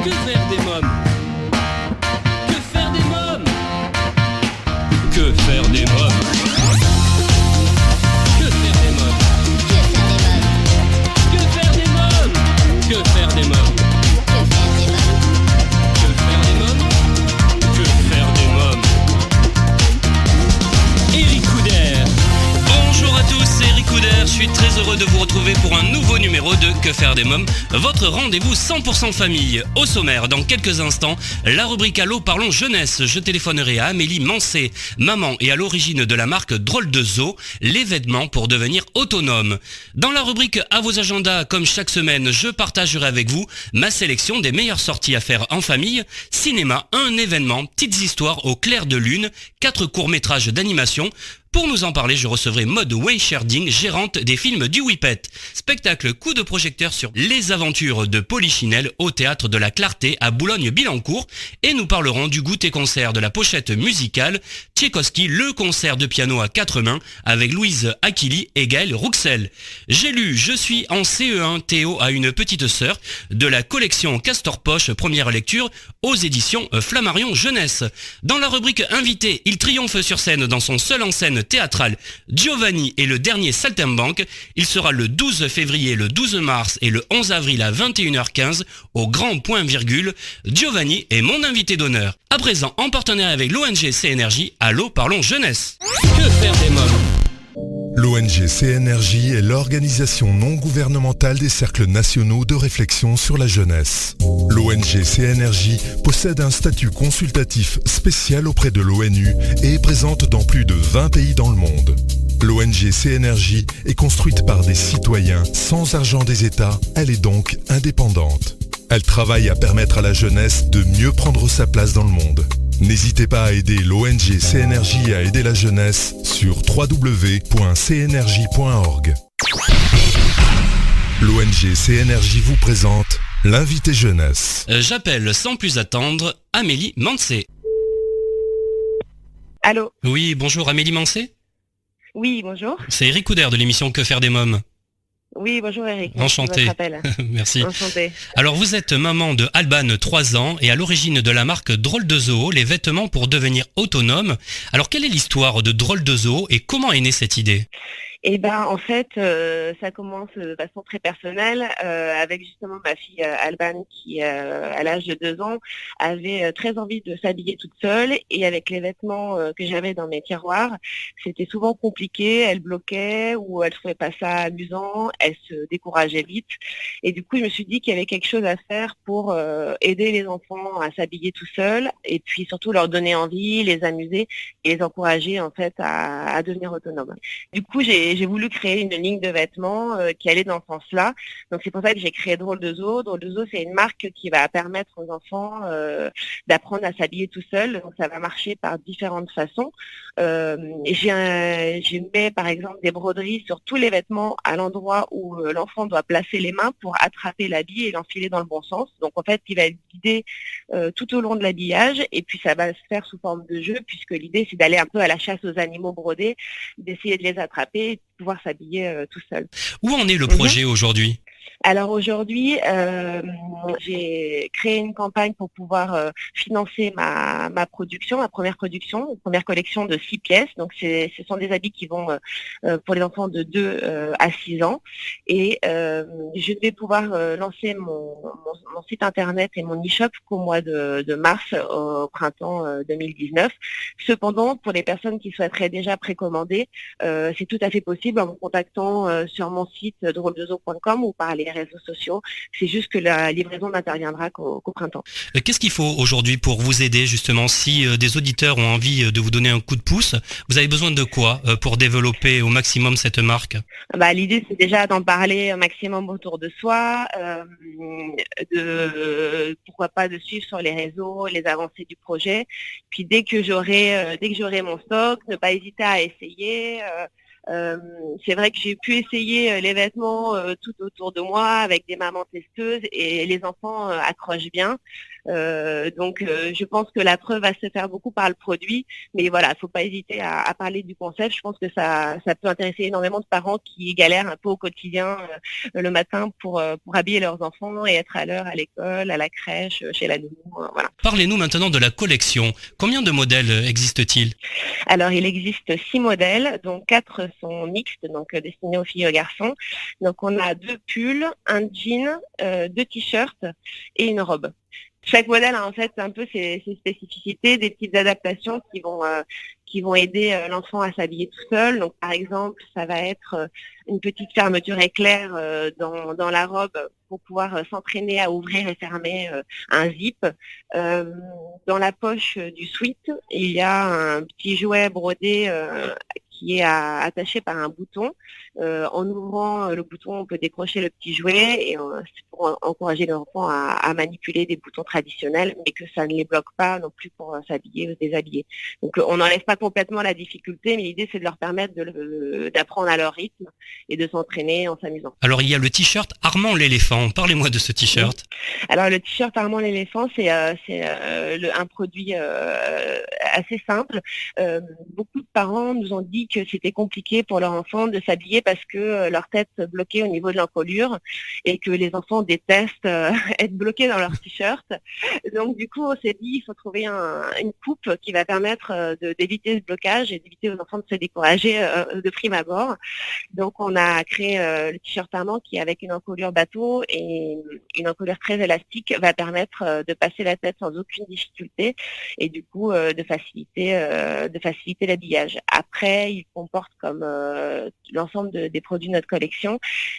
Que faire des mômes? Que faire des mômes? Que faire des mômes? Que faire des mômes? Que faire des mômes? Que faire des mômes? Que faire des mômes? Que faire des mômes? Eric Couder. Bonjour à tous, c'est Eric Couder. Je suis très heureux de vous retrouver pour un nouveau numéro de Que faire des mômes, votre rendez-vous 100% famille. Au sommaire, dans quelques instants, la rubrique Allô, parlons jeunesse. Je téléphonerai à Amélie Mancé, maman et à l'origine de la marque Drôle de Zoo, les vêtements pour devenir autonome. Dans la rubrique À vos agendas, comme chaque semaine, je partagerai avec vous ma sélection des meilleures sorties à faire en famille, cinéma, un événement, petites histoires au clair de lune, 4 courts-métrages d'animation. Pour nous en parler, je recevrai Maud Weicherding, gérante des films du Whippet. Spectacle coup de projecteur sur les aventures de Polichinelle au Théâtre de la Clarté à Boulogne-Billancourt. Et nous parlerons du goûter-concert de la pochette musicale Tchaïkovski, le concert de piano à 4 mains avec Louise Aquili et Gaël Rouxel. J'ai lu Je suis en CE1, Théo a une petite sœur de la collection Castor Poche, première lecture aux éditions Flammarion Jeunesse. Dans la rubrique Invité, il triomphe sur scène dans son seul en scène théâtrale Giovanni et le dernier Saltimbanque. Il sera le 12 février, le 12 mars et le 11 avril à 21h15 au Grand Point Virgule. Giovanni est mon invité d'honneur. À présent, en partenariat avec l'ONG CNRJ, Allô, parlons jeunesse. Que faire des mômes? L'ONG CNRJ est l'organisation non gouvernementale des cercles nationaux de réflexion sur la jeunesse. L'ONG CNRJ possède un statut consultatif spécial auprès de l'ONU et est présente dans plus de 20 pays dans le monde. L'ONG CNRJ est construite par des citoyens sans argent des États, elle est donc indépendante. Elle travaille à permettre à la jeunesse de mieux prendre sa place dans le monde. N'hésitez pas à aider l'ONG CNRJ à aider la jeunesse sur www.cnrj.org. L'ONG CNRJ vous présente l'invité jeunesse. J'appelle sans plus attendre Amélie Mancé. Allô? Oui, bonjour Amélie Mancé. Oui, bonjour. C'est Eric Couder de l'émission Que faire des mômes. Oui, bonjour Eric. Enchanté. Merci. Enchanté. Alors vous êtes maman de Alban, 3 ans, et à l'origine de la marque Drôle de Zoo, les vêtements pour devenir autonome. Alors quelle est l'histoire de Drôle de Zoo et comment est née cette idée? Eh ben, en fait, ça commence de façon très personnelle avec justement ma fille Alban qui, à l'âge de 2 ans, avait très envie de s'habiller toute seule et avec les vêtements que j'avais dans mes tiroirs, c'était souvent compliqué, elle bloquait ou elle trouvait pas ça amusant, elle se décourageait vite et du coup, je me suis dit qu'il y avait quelque chose à faire pour aider les enfants à s'habiller tout seuls et puis surtout leur donner envie, les amuser et les encourager en fait à devenir autonomes. Du coup, j'ai voulu créer une ligne de vêtements qui allait dans ce sens-là. Donc c'est pour ça que j'ai créé Drôle de Zoo. Drôle de Zoo, c'est une marque qui va permettre aux enfants d'apprendre à s'habiller tout seuls. Donc ça va marcher par différentes façons. J'ai mis par exemple des broderies sur tous les vêtements à l'endroit où l'enfant doit placer les mains pour attraper l'habit et l'enfiler dans le bon sens. Donc en fait, il va être guidé tout au long de l'habillage et puis ça va se faire sous forme de jeu puisque l'idée c'est d'aller un peu à la chasse aux animaux brodés, d'essayer de les attraper et de pouvoir s'habiller tout seul. Où en est le projet aujourd'hui? Alors aujourd'hui, j'ai créé une campagne pour pouvoir financer ma production, ma première collection de 6 pièces. Donc ce sont des habits qui vont pour les enfants de 2 à 6 ans. Et je vais pouvoir lancer mon site internet et mon e-shop qu'au mois de mars, au printemps 2019. Cependant, pour les personnes qui souhaiteraient déjà précommander, c'est tout à fait possible en me contactant sur mon site drôledezoo.com ou par les réseaux sociaux. C'est juste que la livraison n'interviendra qu'au printemps. Qu'est-ce qu'il faut aujourd'hui pour vous aider justement? Si des auditeurs ont envie de vous donner un coup de pouce, vous avez besoin de quoi pour développer au maximum cette marque? L'idée c'est déjà d'en parler au maximum autour de soi, pourquoi pas de suivre sur les réseaux les avancées du projet. Puis dès que j'aurai mon stock, ne pas hésiter à essayer. C'est vrai que j'ai pu essayer les vêtements tout autour de moi avec des mamans testeuses et les enfants accrochent bien. Donc je pense que la preuve va se faire beaucoup par le produit, mais voilà, il faut pas hésiter à parler du concept. Je pense que ça peut intéresser énormément de parents qui galèrent un peu au quotidien le matin pour habiller leurs enfants et être à l'heure à l'école, à la crèche, chez la nounou, voilà. Parlez-nous maintenant de la collection. Combien de modèles existe-t-il? Alors il existe 6 modèles, dont 4 sont mixtes, donc destinés aux filles et aux garçons. Donc on a 2 pulls, un jean, 2 t-shirts et une robe. Chaque modèle a en fait un peu ses spécificités, des petites adaptations qui vont aider l'enfant à s'habiller tout seul. Donc par exemple, ça va être une petite fermeture éclair dans la robe pour pouvoir s'entraîner à ouvrir et fermer un zip. Dans la poche du sweat, il y a un petit jouet brodé qui est attaché par un bouton. En ouvrant le bouton, on peut décrocher le petit jouet et c'est pour encourager l'enfant à manipuler des boutons traditionnels, mais que ça ne les bloque pas non plus pour s'habiller ou se déshabiller. Donc on n'enlève pas complètement la difficulté, mais l'idée c'est de leur permettre d'apprendre à leur rythme et de s'entraîner en s'amusant. Alors il y a le t-shirt Armand l'éléphant. Parlez-moi de ce t-shirt. Alors le t-shirt Armand l'éléphant, c'est un produit assez simple. Beaucoup de parents nous ont dit que c'était compliqué pour leur enfant de s'habiller parce que leur tête bloquait au niveau de l'encolure et que les enfants détestent être bloqués dans leur t-shirt. Donc du coup, on s'est dit il faut trouver une coupe qui va permettre d'éviter ce blocage et d'éviter aux enfants de se décourager de prime abord. Donc on a créé le t-shirt Armand qui, avec une encolure bateau et une encolure très élastique, va permettre de passer la tête sans aucune difficulté et du coup de faciliter l'habillage. Après, il comporte, comme l'ensemble des produits de notre collection,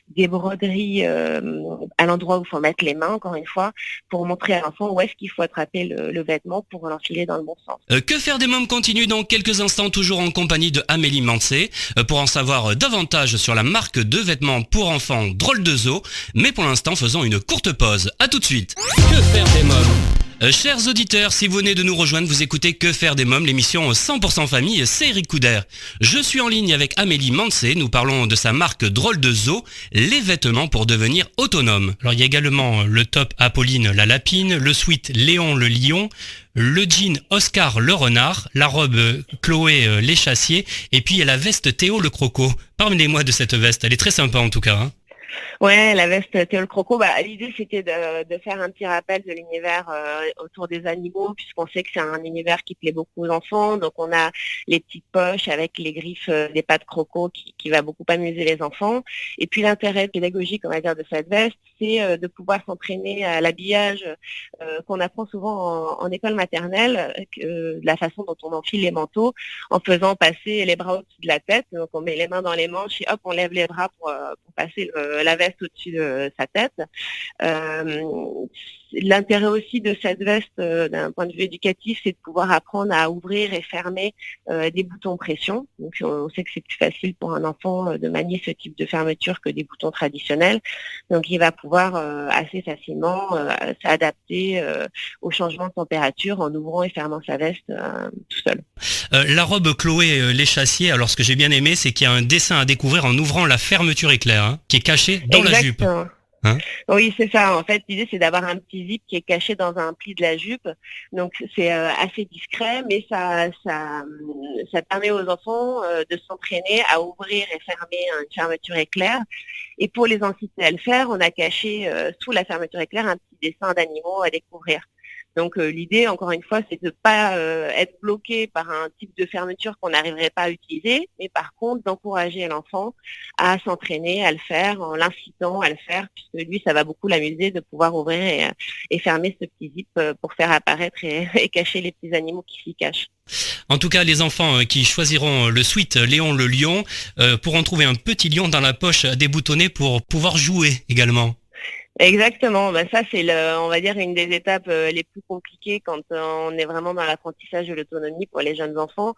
des broderies à l'endroit où il faut mettre les mains, encore une fois, pour montrer à l'enfant où est-ce qu'il faut attraper le vêtement pour l'enfiler dans le bon sens. Que faire des mômes continue dans quelques instants, toujours en compagnie de Amélie Mancé, pour en savoir davantage sur la marque de vêtements pour enfants Drôle de Zoo. Mais pour l'instant, faisons une courte pause. À tout de suite. Que faire des mômes? Chers auditeurs, si vous venez de nous rejoindre, vous écoutez Que faire des mômes, l'émission 100% famille, c'est Eric Couder. Je suis en ligne avec Amélie Mancé, nous parlons de sa marque Drôle de Zoo, les vêtements pour devenir autonome. Alors il y a également le top Apolline la lapine, le sweat Léon le lion, le jean Oscar le renard, la robe Chloé l'échassier, et puis il y a la veste Théo le croco. Parlez-moi de cette veste, elle est très sympa en tout cas, hein. Ouais, la veste Théo le croco, l'idée c'était de faire un petit rappel de l'univers autour des animaux, puisqu'on sait que c'est un univers qui plaît beaucoup aux enfants. Donc on a les petites poches avec les griffes des pattes croco qui va beaucoup amuser les enfants. Et puis l'intérêt pédagogique, on va dire, de cette veste, c'est de pouvoir s'entraîner à l'habillage qu'on apprend souvent en école maternelle, de la façon dont on enfile les manteaux, en faisant passer les bras au-dessus de la tête. Donc on met les mains dans les manches et hop, on lève les bras pour passer la veste au-dessus de sa tête. L'intérêt aussi de cette veste, d'un point de vue éducatif, c'est de pouvoir apprendre à ouvrir et fermer des boutons pression. Donc on sait que c'est plus facile pour un enfant de manier ce type de fermeture que des boutons traditionnels. Donc il va pouvoir assez facilement s'adapter au changement de température en ouvrant et fermant sa veste tout seul. La robe Chloé l'échassier, alors ce que j'ai bien aimé, c'est qu'il y a un dessin à découvrir en ouvrant la fermeture éclair, hein, qui est cachée dans la jupe. Hein? Oui, c'est ça. En fait, l'idée, c'est d'avoir un petit zip qui est caché dans un pli de la jupe. Donc, c'est assez discret, mais ça permet aux enfants de s'entraîner à ouvrir et fermer une fermeture éclair. Et pour les inciter à le faire, on a caché sous la fermeture éclair un petit dessin d'animaux à découvrir. Donc l'idée, encore une fois, c'est de ne pas être bloqué par un type de fermeture qu'on n'arriverait pas à utiliser, mais par contre d'encourager l'enfant à s'entraîner, à le faire, en l'incitant à le faire, puisque lui, ça va beaucoup l'amuser de pouvoir ouvrir et fermer ce petit zip pour faire apparaître et cacher les petits animaux qui s'y cachent. En tout cas, les enfants qui choisiront le sweat Léon le lion pourront trouver un petit lion dans la poche à déboutonner pour pouvoir jouer également. Exactement, ça c'est on va dire une des étapes les plus compliquées quand on est vraiment dans l'apprentissage de l'autonomie pour les jeunes enfants,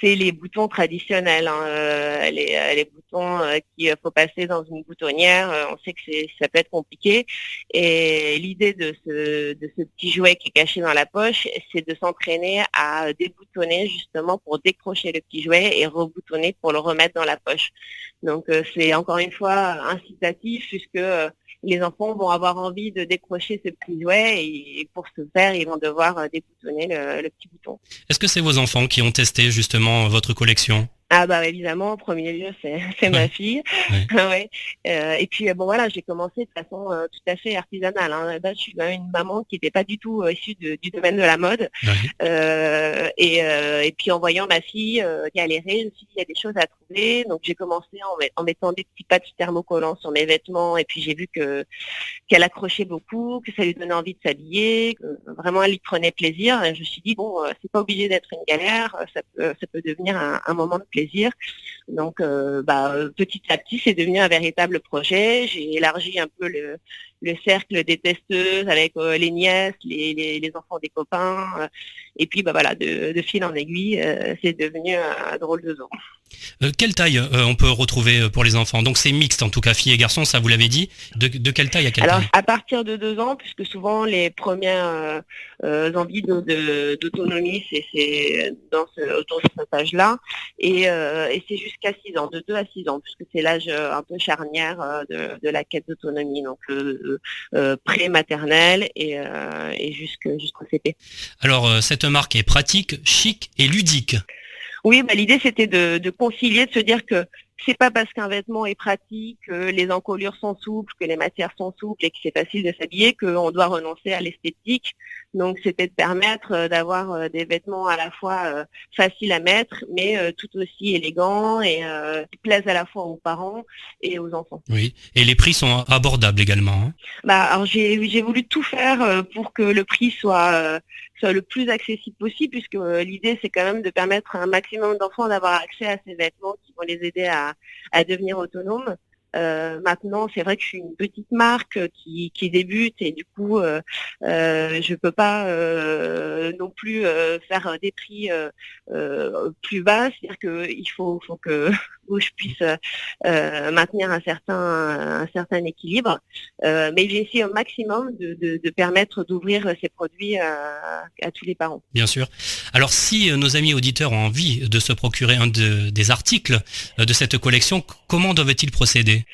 c'est les boutons traditionnels, hein, les boutons qu'il faut passer dans une boutonnière, on sait que ça peut être compliqué et l'idée de ce petit jouet qui est caché dans la poche, c'est de s'entraîner à déboutonner justement pour décrocher le petit jouet et reboutonner pour le remettre dans la poche. Donc c'est encore une fois incitatif puisque les enfants vont avoir envie de décrocher ce petit jouet et pour ce faire, ils vont devoir déboutonner le petit bouton. Est-ce que c'est vos enfants qui ont testé justement votre collection ? Ah bah évidemment, en premier lieu, c'est ma fille. Ouais. Et puis bon voilà, j'ai commencé de façon tout à fait artisanale. Hein. Là, je suis quand même une maman qui n'était pas du tout issue du domaine de la mode. Et puis en voyant ma fille galérer, je me suis dit il y a des choses à trouver. Donc j'ai commencé en mettant des petits patchs thermocollants sur mes vêtements. Et puis j'ai vu qu'elle accrochait beaucoup, que ça lui donnait envie de s'habiller, que vraiment elle y prenait plaisir. Et je me suis dit bon, c'est pas obligé d'être une galère, ça peut devenir un moment de plaisir. Donc, petit à petit, c'est devenu un véritable projet. J'ai élargi un peu le cercle des testeuses avec les nièces, les enfants des copains. Et puis, de fil en aiguille, c'est devenu un drôle de zoo. Quelle taille on peut retrouver pour les enfants ? Donc c'est mixte en tout cas, filles et garçons, ça vous l'avez dit. De quelle taille à quelle taille ? Alors à partir de 2 ans, puisque souvent les premières envies d'autonomie, c'est autour de cet âge-là, et c'est jusqu'à 6 ans, de 2 à 6 ans, puisque c'est l'âge un peu charnière de la quête d'autonomie, donc pré-maternelle et jusqu'au CP. Alors cette marque est pratique, chic et ludique. Oui, l'idée c'était de concilier, de se dire que c'est pas parce qu'un vêtement est pratique, que les encolures sont souples, que les matières sont souples et que c'est facile de s'habiller qu'on doit renoncer à l'esthétique. Donc c'était de permettre d'avoir des vêtements à la fois faciles à mettre, mais tout aussi élégants et qui plaisent à la fois aux parents et aux enfants. Oui, et les prix sont abordables également. Alors j'ai voulu tout faire pour que le prix soit le plus accessible possible, puisque l'idée c'est quand même de permettre à un maximum d'enfants d'avoir accès à ces vêtements qui vont les aider à devenir autonomes. Maintenant, c'est vrai que je suis une petite marque qui débute et du coup, je peux pas non plus faire des prix plus bas. C'est-à-dire qu'il faut que je puisse maintenir un certain équilibre. Mais j'ai essayé au maximum de permettre d'ouvrir ces produits à tous les parents. Bien sûr. Alors, si nos amis auditeurs ont envie de se procurer un des articles de cette collection, comment doivent-ils procéder ?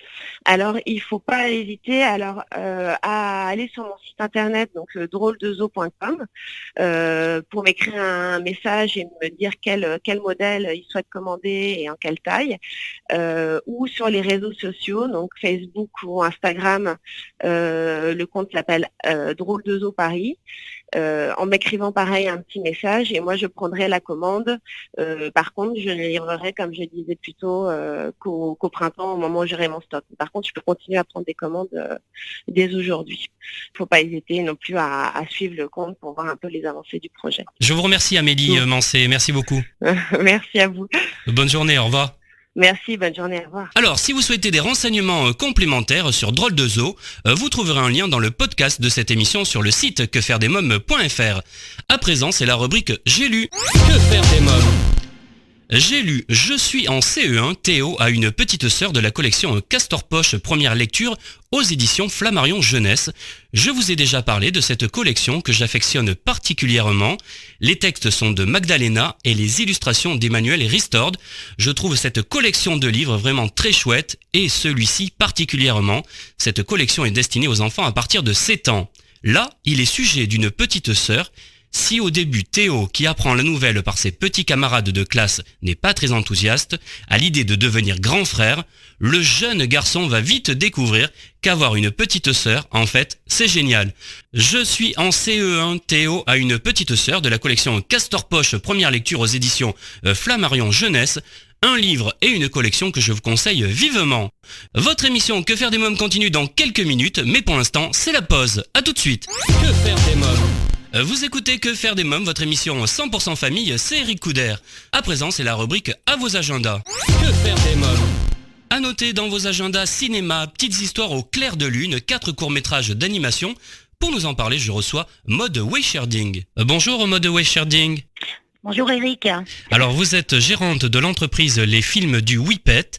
Alors, il faut pas hésiter à aller sur mon site internet, donc drôledezoo.com, pour m'écrire un message et me dire quel modèle ils souhaitent commander et en quelle taille, ou sur les réseaux sociaux, donc Facebook ou Instagram, le compte s'appelle Drôle de Zoo Paris. En m'écrivant pareil un petit message et moi je prendrai la commande. Par contre, je ne livrerai, comme je disais plus tôt, qu'au printemps, au moment où j'aurai mon stock. Par contre, je peux continuer à prendre des commandes dès aujourd'hui. Il ne faut pas hésiter non plus à suivre le compte pour voir un peu les avancées du projet. Je vous remercie Amélie Mancé, merci beaucoup. Merci à vous. Bonne journée, au revoir. Merci, bonne journée, au revoir. Alors, si vous souhaitez des renseignements complémentaires sur Drôle de Zoo, vous trouverez un lien dans le podcast de cette émission sur le site quefairedesmoms.fr. À présent, c'est la rubrique J'ai lu. Que faire des mômes ? J'ai lu « Je suis en CE1, Théo a une petite sœur » de la collection Castor Poche première lecture aux éditions Flammarion Jeunesse. Je vous ai déjà parlé de cette collection que j'affectionne particulièrement. Les textes sont de Magdalena et les illustrations d'Emmanuel Ristord. Je trouve cette collection de livres vraiment très chouette et celui-ci particulièrement. Cette collection est destinée aux enfants à partir de 7 ans. Là, il est sujet d'une petite sœur. Si au début Théo, qui apprend la nouvelle par ses petits camarades de classe, n'est pas très enthousiaste à l'idée de devenir grand frère, le jeune garçon va vite découvrir qu'avoir une petite sœur, en fait, c'est génial. Je suis en CE1, Théo a une petite sœur de la collection Castor Poche première lecture aux éditions Flammarion Jeunesse. Un livre et une collection que je vous conseille vivement. Votre émission Que faire des mômes continue dans quelques minutes, mais pour l'instant, c'est la pause. À tout de suite. Que faire des mômes ? Vous écoutez Que faire des mômes, votre émission 100% famille, c'est Eric Couder. À présent, c'est la rubrique À vos agendas. Que faire des mômes ? À noter dans vos agendas cinéma, petites histoires au clair de lune, 4 courts-métrages d'animation. Pour nous en parler, je reçois Maude Weicherding. Bonjour Maude Weicherding. Bonjour Eric. Alors vous êtes gérante de l'entreprise Les Films du Whippet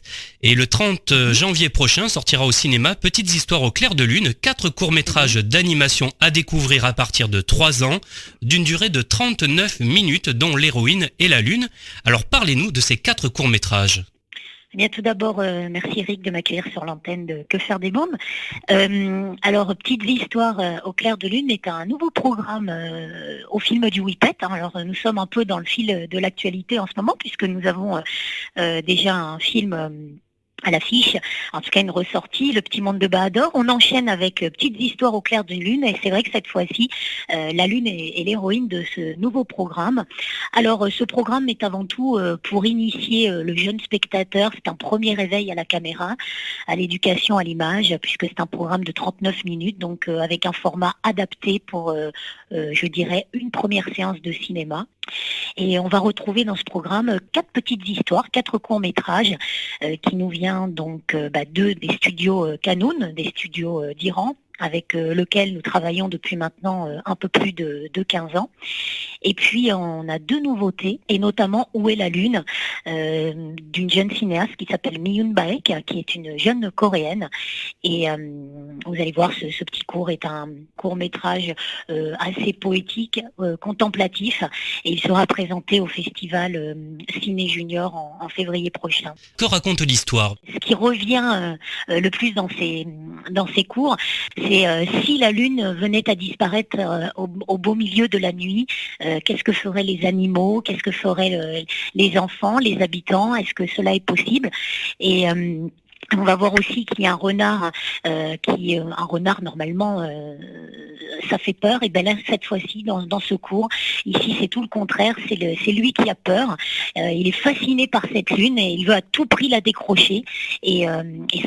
et le 30 janvier prochain sortira au cinéma Petites histoires au clair de lune, 4 courts-métrages d'animation à découvrir à partir de 3 ans, d'une durée de 39 minutes dont l'héroïne est la lune. Alors parlez-nous de ces 4 courts-métrages. Eh bien, tout d'abord, merci Eric de m'accueillir sur l'antenne de Que faire des mômes. Alors, Petite vie histoire au clair de lune est un nouveau programme au film du Whippet. Alors, nous sommes un peu dans le fil de l'actualité en ce moment puisque nous avons déjà un film à l'affiche, en tout cas une ressortie, Le Petit Monde de Bahador. On enchaîne avec Petites histoires au clair d'une lune et c'est vrai que cette fois-ci, la lune est l'héroïne de ce nouveau programme. Alors ce programme est avant tout pour initier le jeune spectateur, c'est un premier réveil à la caméra, à l'éducation à l'image, puisque c'est un programme de 39 minutes, donc avec un format adapté pour, je dirais, une première séance de cinéma. Et on va retrouver dans ce programme 4 petites histoires, 4 courts-métrages qui nous viennent donc deux des studios Canoun, des studios d'Iran, avec lequel nous travaillons depuis maintenant un peu plus de 15 ans. Et puis on a 2 nouveautés, et notamment Où est la lune, d'une jeune cinéaste qui s'appelle Mi-Yoon Baek, qui est une jeune coréenne. Et vous allez voir, ce petit court est un court-métrage assez poétique, contemplatif, et il sera présenté au festival Ciné Junior en février prochain. Que raconte l'histoire ? Ce qui revient le plus dans ces cours, c'est si la lune venait à disparaître au beau milieu de la nuit, qu'est-ce que feraient les animaux, qu'est-ce que feraient les enfants, les habitants, est-ce que cela est possible ? Et on va voir aussi qu'il y a un renard, un renard normalement, ça fait peur. Et bien là, cette fois-ci, dans ce cours, ici c'est tout le contraire, c'est lui qui a peur. Il est fasciné par cette lune et il veut à tout prix la décrocher et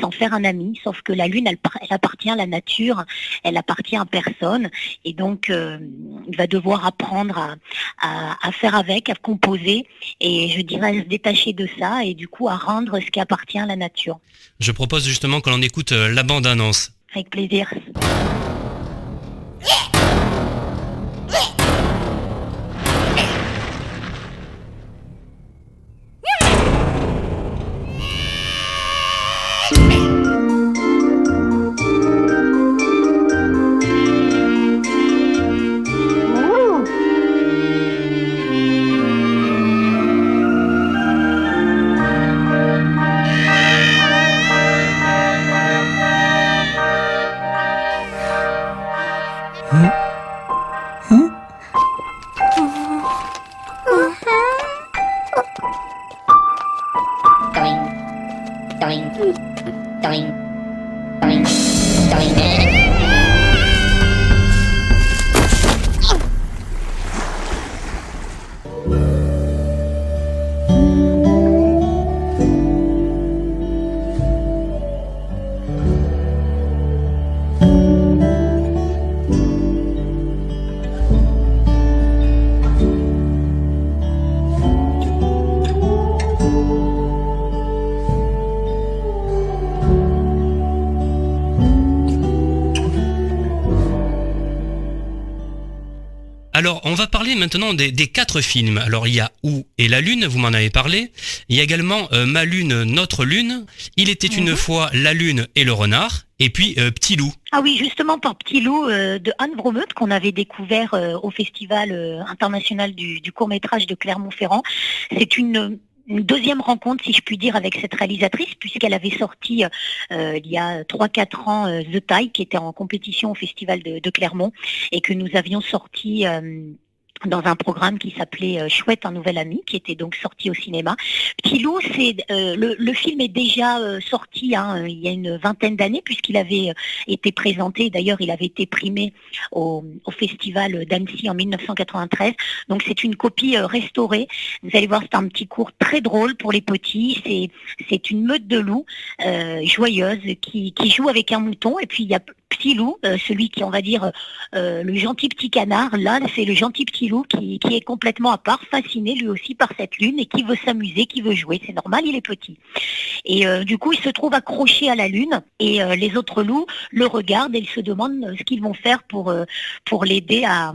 s'en faire un ami. Sauf que la lune, elle appartient à la nature, elle appartient à personne. Et donc, il va devoir apprendre à faire avec, à composer et je dirais à se détacher de ça et du coup à rendre ce qui appartient à la nature. Je propose justement que l'on écoute la bande-annonce. Avec plaisir. Alors, on va parler maintenant des 4 films. Alors, il y a Où est la lune, vous m'en avez parlé. Il y a également Ma lune, notre lune. Il était une fois la lune et le renard. Et puis Petit loup. Ah oui, justement par Petit loup de Anne Bromeut qu'on avait découvert au Festival international du court-métrage de Clermont-Ferrand. C'est une deuxième rencontre, si je puis dire, avec cette réalisatrice, puisqu'elle avait sorti il y a 3-4 ans The Taille, qui était en compétition au Festival de Clermont, et que nous avions sorti dans un programme qui s'appelait Chouette, un nouvel ami, qui était donc sorti au cinéma. Petit loup, c'est le film est déjà sorti il y a une vingtaine d'années, puisqu'il avait été présenté, d'ailleurs il avait été primé au festival d'Annecy en 1993, donc c'est une copie restaurée. Vous allez voir, c'est un petit court très drôle pour les petits, c'est une meute de loups joyeuse qui joue avec un mouton, et puis il y a Petit loup, celui qui, on va dire, le gentil petit canard, là, c'est le gentil petit loup qui est complètement à part, fasciné lui aussi par cette lune et qui veut s'amuser, qui veut jouer. C'est normal, il est petit. Et du coup, il se trouve accroché à la lune et les autres loups le regardent et ils se demandent ce qu'ils vont faire pour l'aider à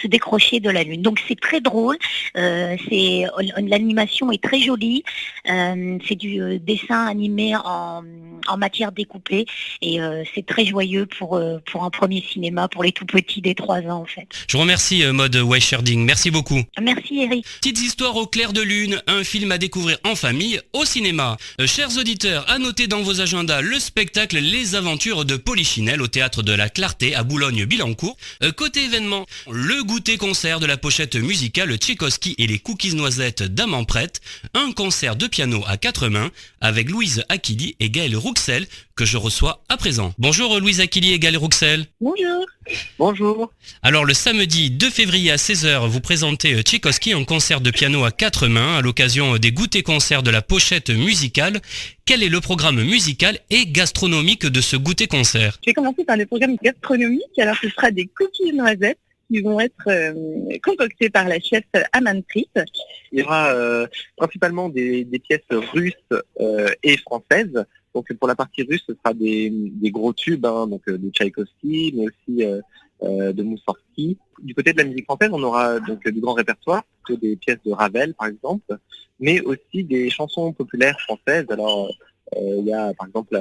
se décrocher de la lune. Donc c'est très drôle, l'animation est très jolie, c'est du dessin animé en matière découpée et c'est très joyeux pour un premier cinéma pour les tout petits des 3 ans en fait. Je vous remercie Maud Weicherding, merci beaucoup. Merci Eric. Petites histoires au clair de lune, un film à découvrir en famille au cinéma. Chers auditeurs, à noter dans vos agendas le spectacle Les Aventures de Polichinelle au Théâtre de la Clarté à Boulogne-Billancourt. Côté événement, le goûter-concert de la pochette musicale Tchaïkovski et les cookies noisettes d'Amant Prête, un concert de piano à 4 mains avec Louise Aquili et Gaël Rouxel que je reçois à présent. Bonjour Louise Aquili et Gaël Rouxel. Bonjour. Bonjour. Alors le samedi 2 février à 16h, vous présentez Tchaïkovski en concert de piano à 4 mains à l'occasion des goûter-concerts de la pochette musicale. Quel est le programme musical et gastronomique de ce goûter-concert ? Je vais commencer par le programme gastronomique. Alors ce sera des cookies noisettes qui vont être concoctés par la chef Amanpreet. Il y aura principalement des pièces russes et françaises. Donc pour la partie russe, ce sera des gros tubes, donc de Tchaïkovski, mais aussi de Moussorgsky. Du côté de la musique française, on aura donc du grand répertoire, plutôt des pièces de Ravel par exemple, mais aussi des chansons populaires françaises. Alors il y a par exemple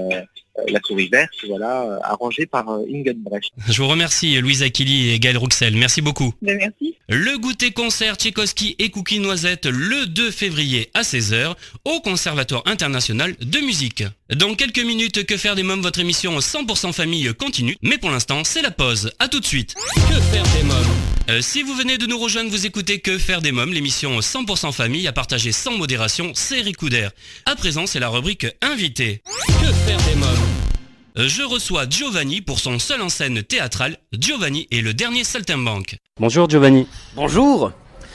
La Souris Verte, voilà, arrangée par Inge Brecht. Je vous remercie Louise Aquili et Gaël Rouxel, merci beaucoup. Merci. Le goûter-concert Tchaïkovski et cookies noisettes le 2 février à 16h au Conservatoire international de musique. Dans quelques minutes, Que faire des mômes, votre émission 100% famille continue, mais pour l'instant c'est la pause, à tout de suite. Que faire des mômes ? Si vous venez de nous rejoindre, vous écoutez Que faire des mômes, l'émission 100% famille à partager sans modération, c'est Eric Couder. À présent, c'est la rubrique invité. Que faire des mômes ? Je reçois Giovanni pour son seul en scène théâtrale. Giovanni est le dernier saltimbanque. Bonjour Giovanni. Bonjour.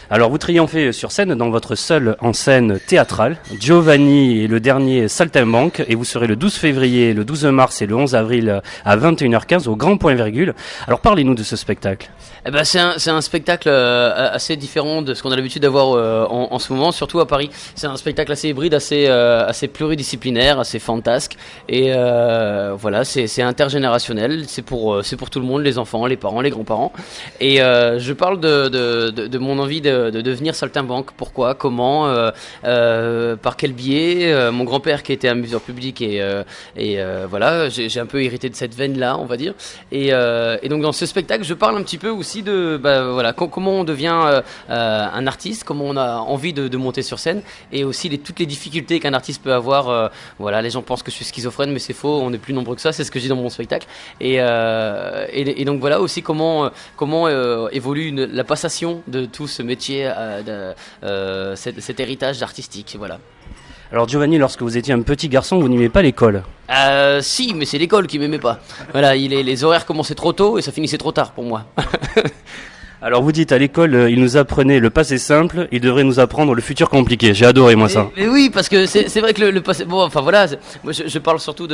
Alors vous triomphez sur scène dans votre seule en scène théâtrale. Giovanni est le dernier saltimbanque et vous serez le 12 février, le 12 mars et le 11 avril à 21h15 au Grand Point Virgule. Alors parlez-nous de ce spectacle. Eh ben c'est un spectacle assez différent de ce qu'on a l'habitude d'avoir en ce moment, surtout à Paris. C'est un spectacle assez hybride, assez pluridisciplinaire, assez fantasque et voilà, c'est intergénérationnel, c'est pour tout le monde, les enfants, les parents, les grands-parents. Et je parle de mon envie de devenir saltimbanque. Pourquoi, comment, par quel biais. Mon grand-père qui était amuseur public et voilà, j'ai un peu hérité de cette veine-là, on va dire. Et donc dans ce spectacle, je parle un petit peu aussi de voilà, comment on devient un artiste, comment on a envie de monter sur scène, et aussi toutes les difficultés qu'un artiste peut avoir. Voilà, les gens pensent que je suis schizophrène, mais c'est faux, on est plus nombreux que ça, c'est ce que je dis dans mon spectacle. Et donc voilà aussi comment évolue la passation de tout ce métier, cet héritage artistique, voilà. Alors Giovanni, lorsque vous étiez un petit garçon, vous n'aimez pas l'école ? Si, mais c'est l'école qui m'aimait pas. Voilà, les horaires commençaient trop tôt et ça finissait trop tard pour moi. Alors vous dites à l'école, ils nous apprenaient le passé simple, ils devraient nous apprendre le futur compliqué. J'ai adoré moi ça. Mais oui, parce que c'est vrai que le passé... Bon, enfin voilà, moi je parle surtout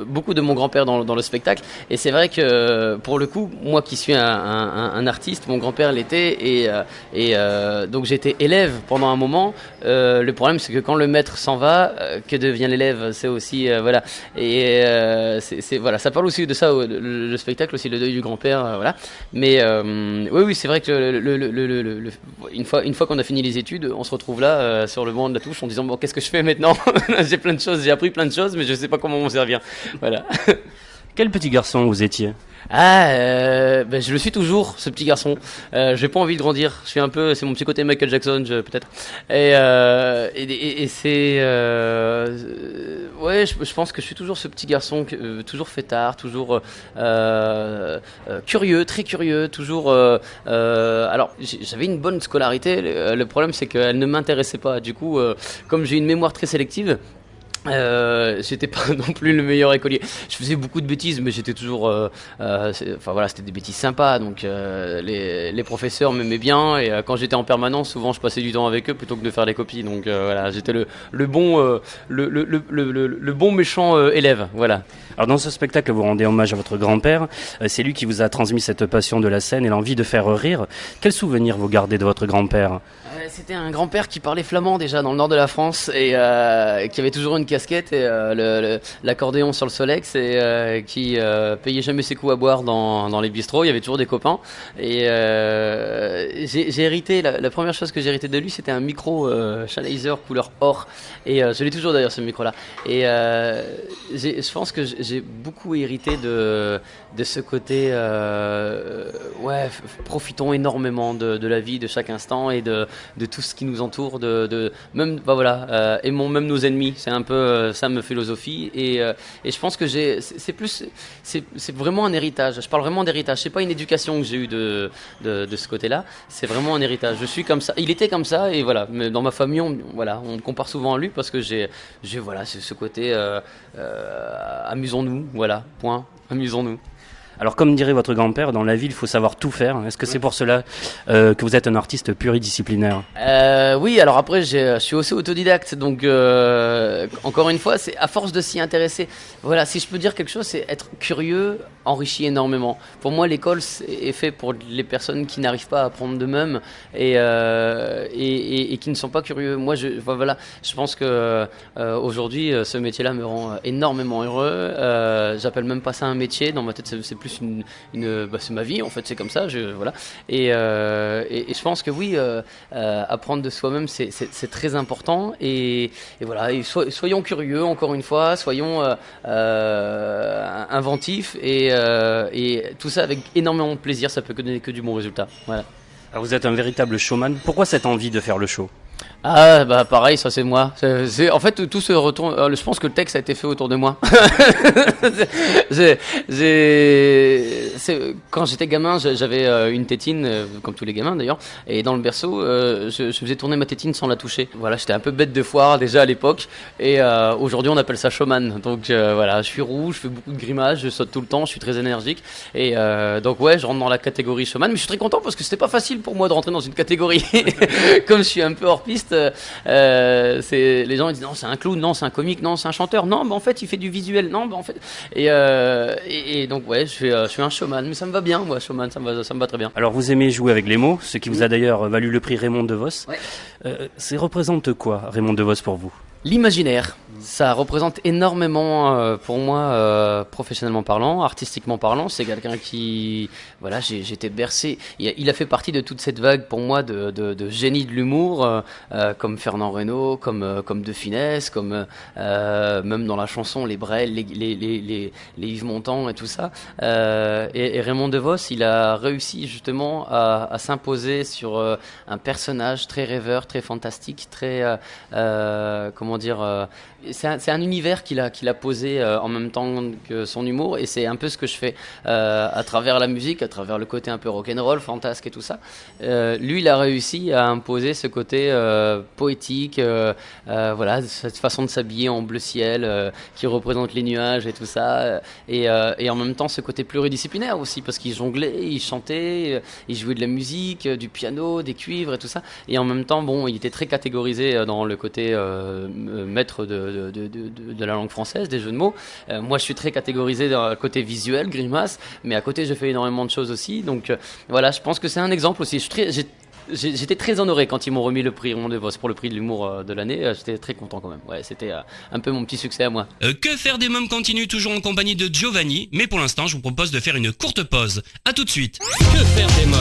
beaucoup de mon grand-père dans le spectacle. Et c'est vrai que pour le coup, moi qui suis un artiste, mon grand-père l'était. Et donc j'étais élève pendant un moment. Le problème c'est que quand le maître s'en va, que devient l'élève, c'est aussi... voilà. Et voilà, ça parle aussi de ça, le spectacle aussi, le deuil du grand-père. Voilà. Mais oui, c'est vrai que une fois qu'on a fini les études, on se retrouve là sur le banc de la touche en disant bon, qu'est-ce que je fais maintenant ? J'ai appris plein de choses, mais je sais pas comment m'en servir. Voilà. Quel petit garçon vous étiez ? Je le suis toujours, ce petit garçon. J'ai pas envie de grandir. Je suis un peu, c'est mon petit côté Michael Jackson, peut-être. Et c'est, ouais, je pense que je suis toujours ce petit garçon, toujours fêtard, toujours curieux, très curieux, toujours. Alors, j'avais une bonne scolarité. Le problème, c'est qu'elle ne m'intéressait pas. Du coup, comme j'ai une mémoire très sélective. J'étais pas non plus le meilleur écolier. Je faisais beaucoup de bêtises, mais j'étais toujours. Enfin voilà, c'était des bêtises sympas. Donc les professeurs m'aimaient bien, et quand j'étais en permanence, souvent je passais du temps avec eux plutôt que de faire des copies. Donc voilà, j'étais le bon méchant élève. Voilà. Alors dans ce spectacle, vous rendez hommage à votre grand-père. C'est lui qui vous a transmis cette passion de la scène et l'envie de faire rire. Quels souvenirs vous gardez de votre grand-père ? C'était un grand-père qui parlait flamand déjà dans le nord de la France et qui avait toujours une casquette et l'accordéon sur le Solex et qui payait jamais ses coups à boire dans les bistrots. Il y avait toujours des copains. Et j'ai hérité, la première chose que j'ai hérité de lui, c'était un micro Sennheiser couleur or. Et je l'ai toujours d'ailleurs, ce micro-là. Et je pense que j'ai beaucoup hérité de ce côté, profitons énormément de la vie, de chaque instant et de tout ce qui nous entoure, même, aimons même nos ennemis. C'est un peu ça ma philosophie. Et je pense que c'est vraiment un héritage. Je parle vraiment d'héritage. C'est pas une éducation que j'ai eue de ce côté-là. C'est vraiment un héritage. Je suis comme ça. Il était comme ça et voilà. Mais dans ma famille, on me compare souvent à lui parce que j'ai c'est ce côté amusons-nous. Voilà. Point. Amusons-nous. Alors comme dirait votre grand-père, dans la vie il faut savoir tout faire. Est-ce que c'est pour cela que vous êtes un artiste pluridisciplinaire ? Oui, alors après je suis aussi autodidacte, donc encore une fois, c'est à force de s'y intéresser. Voilà, si je peux dire quelque chose, c'est être curieux enrichit énormément. Pour moi, l'école est fait pour les personnes qui n'arrivent pas à apprendre d'eux-mêmes et qui ne sont pas curieux. Moi, je pense que aujourd'hui, ce métier-là me rend énormément heureux. J'appelle même pas ça un métier. Dans ma tête, c'est plus c'est ma vie en fait, c'est comme ça. Et je pense que oui, apprendre de soi-même, c'est très important. Et voilà, soyons curieux encore une fois, soyons inventifs et tout ça avec énormément de plaisir. Ça peut donner que du bon résultat. Voilà. Alors vous êtes un véritable showman. Pourquoi cette envie de faire le show ? Ah bah pareil, ça c'est moi. En fait tout se retourne. Je pense que le texte a été fait autour de moi. Quand j'étais gamin, j'avais une tétine, comme tous les gamins d'ailleurs, et dans le berceau, je faisais tourner ma tétine sans la toucher. Voilà, j'étais un peu bête de foire déjà à l'époque, et aujourd'hui on appelle ça showman. Donc voilà, je suis rouge, je fais beaucoup de grimaces, je saute tout le temps, je suis très énergique, et donc ouais, je rentre dans la catégorie showman, mais je suis très content parce que c'était pas facile pour moi de rentrer dans une catégorie. Comme je suis un peu hors piste. Les gens ils disent non c'est un clown, non c'est un comique, non c'est un chanteur, non en fait il fait du visuel, non en fait et donc ouais je suis un showman, mais ça me va bien moi, showman ça me va très bien. Alors vous aimez jouer avec les mots, ce qui vous a d'ailleurs valu le prix Raymond DeVos. Ouais. Ça représente quoi Raymond DeVos pour vous ? L'imaginaire, ça représente énormément pour moi, professionnellement parlant, artistiquement parlant. C'est quelqu'un qui, voilà, j'étais bercé. Il a fait partie de toute cette vague pour moi de génie de l'humour, comme Fernand Reynaud, comme De Funès, comme même dans la chanson les Brel, les Yves Montand et tout ça. Et Raymond DeVos, il a réussi justement à s'imposer sur un personnage très rêveur, très fantastique, très c'est un univers qu'il a posé en même temps que son humour, et c'est un peu ce que je fais à travers la musique, à travers le côté un peu rock'n'roll, fantasque et tout ça. Lui, il a réussi à imposer ce côté poétique, voilà, cette façon de s'habiller en bleu ciel qui représente les nuages et tout ça, et en même temps ce côté pluridisciplinaire aussi, parce qu'il jonglait, il chantait, il jouait de la musique, du piano, des cuivres et tout ça, et en même temps, bon, il était très catégorisé dans le côté maître de la langue française, des jeux de mots. Moi, je suis très catégorisé dans le côté visuel, grimace, mais à côté, je fais énormément de choses aussi. Donc voilà, je pense que c'est un exemple aussi. J'étais très honoré quand ils m'ont remis le prix Raymond DeVos pour le prix de l'humour de l'année. J'étais très content quand même. Ouais, c'était un peu mon petit succès à moi. Que faire des mômes continue toujours en compagnie de Giovanni, mais pour l'instant, je vous propose de faire une courte pause. À tout de suite. Que faire des mômes ?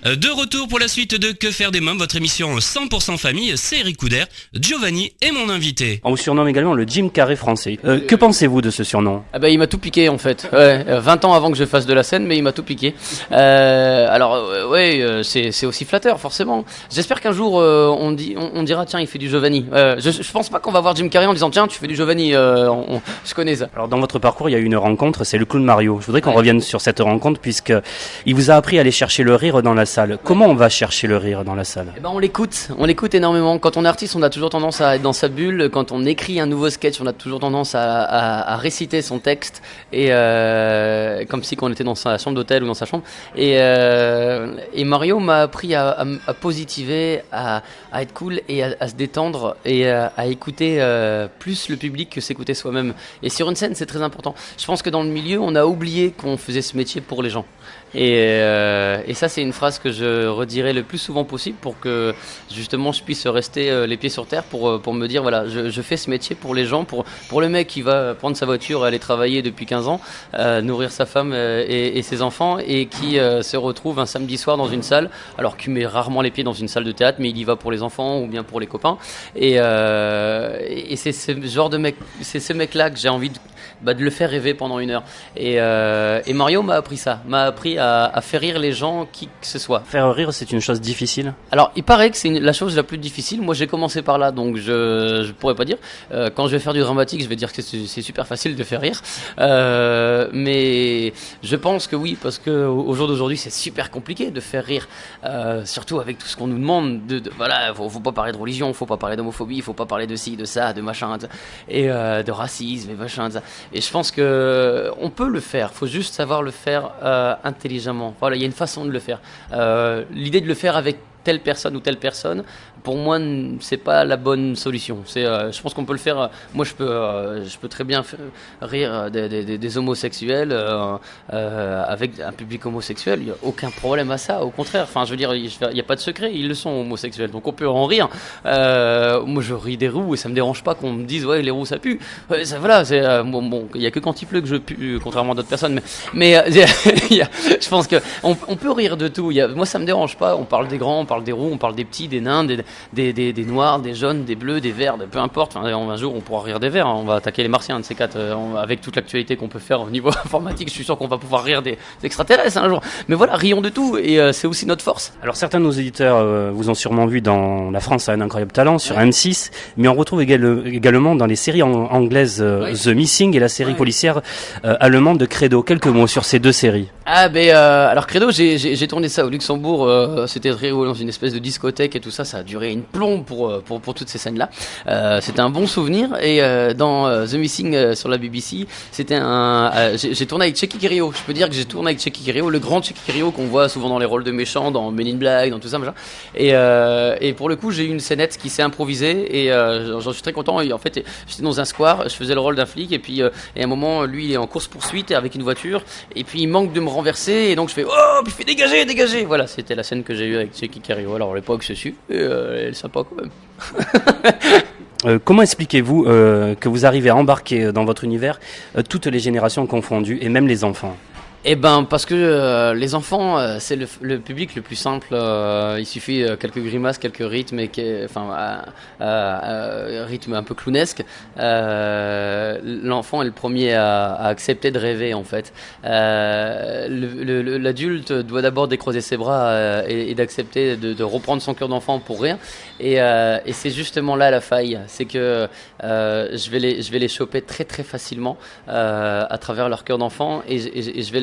De retour pour la suite de Que faire des mômes, votre émission 100% famille, c'est Eric Couder, Giovanni est mon invité. On vous surnomme également le Jim Carrey français. Que pensez-vous de ce surnom ? Ah bah, il m'a tout piqué en fait. Ouais, 20 ans avant que je fasse de la scène, mais il m'a tout piqué. C'est aussi flatteur forcément. J'espère qu'un jour on dira tiens, il fait du Giovanni. Je pense pas qu'on va voir Jim Carrey en disant tiens, tu fais du Giovanni. Je connais ça. Alors dans votre parcours, il y a eu une rencontre, c'est le clown Mario. Je voudrais qu'on revienne sur cette rencontre puisque il vous a appris à aller chercher le rire dans la salle. Comment on va chercher le rire dans la salle ? Eh ben on l'écoute énormément. Quand on est artiste, on a toujours tendance à être dans sa bulle. Quand on écrit un nouveau sketch, on a toujours tendance à réciter son texte, et comme si on était dans sa chambre d'hôtel ou dans sa chambre. Et Mario m'a appris à positiver, à être cool et à se détendre et à écouter plus le public que s'écouter soi-même. Et sur une scène, c'est très important. Je pense que dans le milieu, on a oublié qu'on faisait ce métier pour les gens. Et ça, c'est une phrase que je redirai le plus souvent possible pour que justement je puisse rester les pieds sur terre pour me dire voilà, je fais ce métier pour les gens, pour le mec qui va prendre sa voiture et aller travailler depuis 15 ans, nourrir sa femme et ses enfants, et qui se retrouve un samedi soir dans une salle, alors qu'il met rarement les pieds dans une salle de théâtre, mais il y va pour les enfants ou bien pour les copains. Et c'est ce genre de mec, c'est ce mec-là que j'ai envie de le faire rêver pendant 1 heure. Et Mario m'a appris ça, m'a appris à faire rire les gens, qui que ce soit. Faire rire, c'est une chose difficile. Alors, il paraît que c'est la chose la plus difficile. Moi, j'ai commencé par là, donc je pourrais pas dire. Quand je vais faire du dramatique, je vais dire que c'est super facile de faire rire. Mais je pense que oui, parce que au jour d'aujourd'hui, c'est super compliqué de faire rire. Surtout avec tout ce qu'on nous demande. Voilà, faut pas parler de religion, faut pas parler d'homophobie, faut pas parler de ci, de ça, de machin, et de racisme et machin. Et je pense que on peut le faire. Faut juste savoir le faire intelligemment. Voilà, il y a une façon de le faire. L'idée de le faire avec telle personne ou telle personne, pour moi, c'est pas la bonne solution. Je pense qu'on peut le faire. Moi, je peux très bien faire rire des homosexuels avec un public homosexuel. Il n'y a aucun problème à ça. Au contraire, enfin, je veux dire, il n'y a pas de secret. Ils le sont homosexuels, donc on peut en rire. Moi, je ris des roues et ça me dérange pas qu'on me dise ouais, les roues ça pue. Voilà, bon, il y a que quand il pleut que je pue, contrairement à d'autres personnes. Mais je pense que on peut rire de tout. Moi, ça me dérange pas. On parle des grands, on parle des roux, on parle des petits, des nains, des noirs, des jaunes, des bleus, des verts, peu importe. Enfin, un jour, on pourra rire des verts. On va attaquer les martiens, un de ces quatre. Avec toute l'actualité qu'on peut faire au niveau informatique, je suis sûr qu'on va pouvoir rire des extraterrestres un jour. Mais voilà, rions de tout, et c'est aussi notre force. Alors, certains de nos éditeurs vous ont sûrement vu dans La France a un incroyable talent sur M6, mais on retrouve également dans les séries anglaises The Missing et la série policière allemande de Credo. Quelques mots sur ces deux séries. Alors Credo, j'ai tourné ça au Luxembourg. C'était très rigolo, dans une espèce de discothèque et tout ça. Ça a duré une plombe pour toutes ces scènes-là. C'était un bon souvenir. Et dans The Missing sur la BBC, c'était j'ai tourné avec Tchéky Kirio. Je peux dire que j'ai tourné avec Tchéky Kirio, le grand Tchéky Kirio qu'on voit souvent dans les rôles de méchants, dans Men in Black, dans tout ça, machin. Et pour le coup, j'ai eu une scénette qui s'est improvisée et j'en suis très content. Et en fait, j'étais dans un square, je faisais le rôle d'un flic et puis à un moment, lui, il est en course-poursuite avec une voiture et puis il manque de me renverser et donc je fais oh, puis il fait dégager. Voilà, c'était la scène que j'ai eue avec Tchéky Kirio. Alors à l'époque, c'est su, et elle est sympa quand même. Comment expliquez-vous que vous arrivez à embarquer dans votre univers toutes les générations confondues et même les enfants ? Parce que les enfants, c'est le public le plus simple. Il suffit quelques grimaces, quelques rythmes, rythme un peu clownesque. L'enfant est le premier à accepter de rêver, en fait. L'adulte doit d'abord décroiser ses bras et d'accepter de reprendre son cœur d'enfant pour rire. Et c'est justement là la faille, c'est que je vais les choper très très facilement à travers leur cœur d'enfant et je vais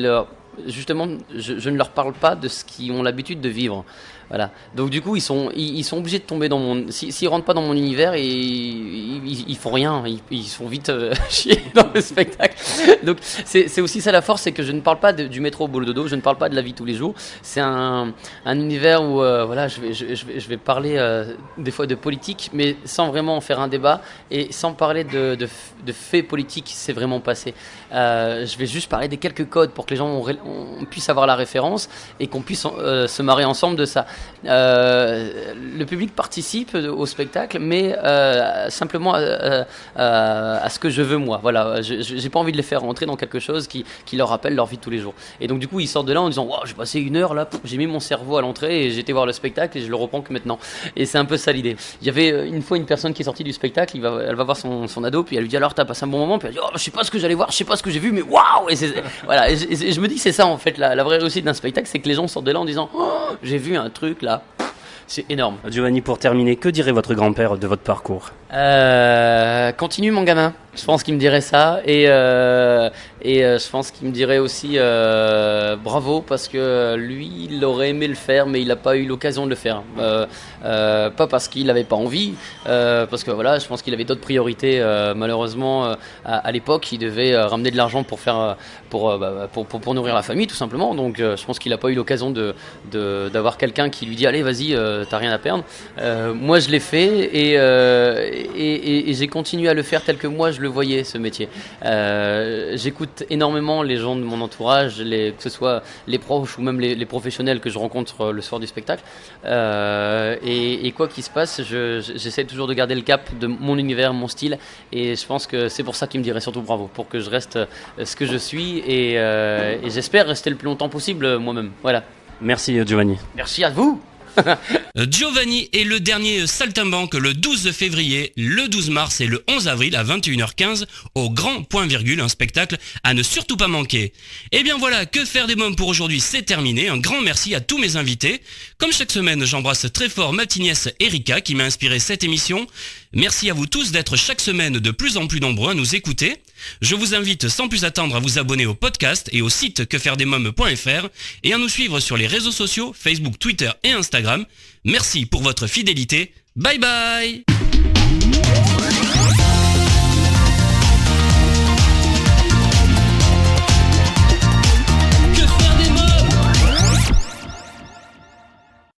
justement, je ne leur parle pas de ce qu'ils ont l'habitude de vivre. Voilà. Donc du coup, ils sont obligés de tomber dans mon. S'ils rentrent pas dans mon univers, et ils font rien. Ils sont vite chier dans le spectacle. Donc c'est aussi ça la force, c'est que je ne parle pas du métro au boulot dodo. Je ne parle pas de la vie tous les jours. C'est un univers où voilà, je vais parler des fois de politique, mais sans vraiment en faire un débat et sans parler de faits politiques qui s'est vraiment passé. Je vais juste parler des quelques codes pour que les gens on puisse avoir la référence et qu'on puisse se marrer ensemble de ça. Le public participe au spectacle, mais simplement à ce que je veux moi. Voilà, j'ai pas envie de les faire rentrer dans quelque chose qui leur rappelle leur vie de tous les jours. Et donc du coup, ils sortent de là en disant wow, j'ai passé 1 heure là, j'ai mis mon cerveau à l'entrée et j'ai été voir le spectacle et je le reprends que maintenant. Et c'est un peu ça l'idée. Il y avait une fois une personne qui est sortie du spectacle, elle va voir son ado, puis elle lui dit alors t'as passé un bon moment, puis elle dit oh, je sais pas ce que j'allais voir, je sais pas ce que j'ai vu, mais waouh. Et voilà. Et je me dis que c'est ça en fait la vraie réussite d'un spectacle, c'est que les gens sortent de là en disant oh, j'ai vu un truc là, c'est énorme. Giovanni, pour terminer, que dirait votre grand-père de votre parcours ? Continue mon gamin. Je pense qu'il me dirait ça et je pense qu'il me dirait aussi bravo parce que lui il aurait aimé le faire mais il n'a pas eu l'occasion de le faire. Pas parce qu'il n'avait pas envie, parce que voilà, je pense qu'il avait d'autres priorités malheureusement à l'époque. Il devait ramener de l'argent pour faire pour nourrir la famille tout simplement. Donc je pense qu'il n'a pas eu l'occasion d'avoir quelqu'un qui lui dit allez vas-y t'as rien à perdre. Moi je l'ai fait et j'ai continué à le faire tel que moi je le voyais ce métier. J'écoute énormément les gens de mon entourage, que ce soit les proches ou même les professionnels que je rencontre le soir du spectacle. Et quoi qu'il se passe, j'essaie toujours de garder le cap de mon univers, mon style, et je pense que c'est pour ça qu'ils me diraient surtout bravo, pour que je reste ce que je suis, et j'espère rester le plus longtemps possible moi-même. Voilà. Merci Giovanni. Merci à vous. Giovanni est le dernier saltimbanque le 12 février, le 12 mars et le 11 avril à 21h15 au Grand Point Virgule, un spectacle à ne surtout pas manquer. Et bien voilà, Que faire des mômes pour aujourd'hui, c'est terminé. Un grand merci à tous mes invités. Comme chaque semaine, j'embrasse très fort ma petite nièce Erika qui m'a inspiré cette émission. Merci à vous tous d'être chaque semaine de plus en plus nombreux à nous écouter. Je vous invite sans plus attendre à vous abonner au podcast et au site quefairedesmoms.fr et à nous suivre sur les réseaux sociaux, Facebook, Twitter et Instagram. Merci pour votre fidélité. Bye bye.